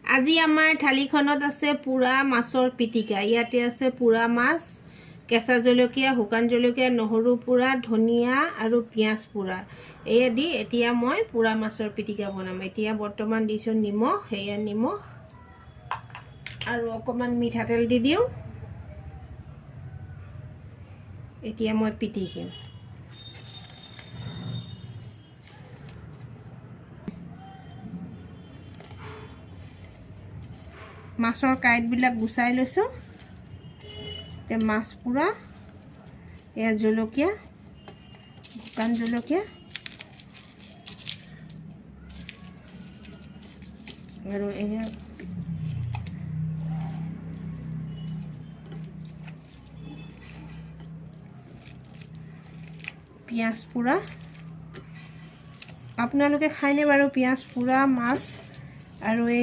আজি আমাৰ থালিখনত আছে পুৰা মাছৰ পিটিকা। ইয়াতে আছে পুৰা মাছ, কেঁচা জলকীয়া, শুকান জলকীয়া, নহৰু পুৰা, ধনিয়া আৰু পিঁয়াজ পুৰা। এয়া দি এতিয়া মই পুৰা মাছৰ পিটিকা বনাম। এতিয়া বৰ্তমান দিছোঁ নিমখ, সেয়া নিমখ আৰু অকণমান মিঠাতেল দি দিওঁ। এতিয়া মই পিটিকিম। মাছৰ কাঁইটবিলাক গুচাই লৈছোঁ। এতিয়া মাছ পুৰা, এয়া জলকীয়া, শুকান জলকীয়া আৰু এয়া পিঁয়াজ পুৰা। আপোনালোকে খায়নে বাৰু পিঁয়াজ পুৰা মাছ আৰু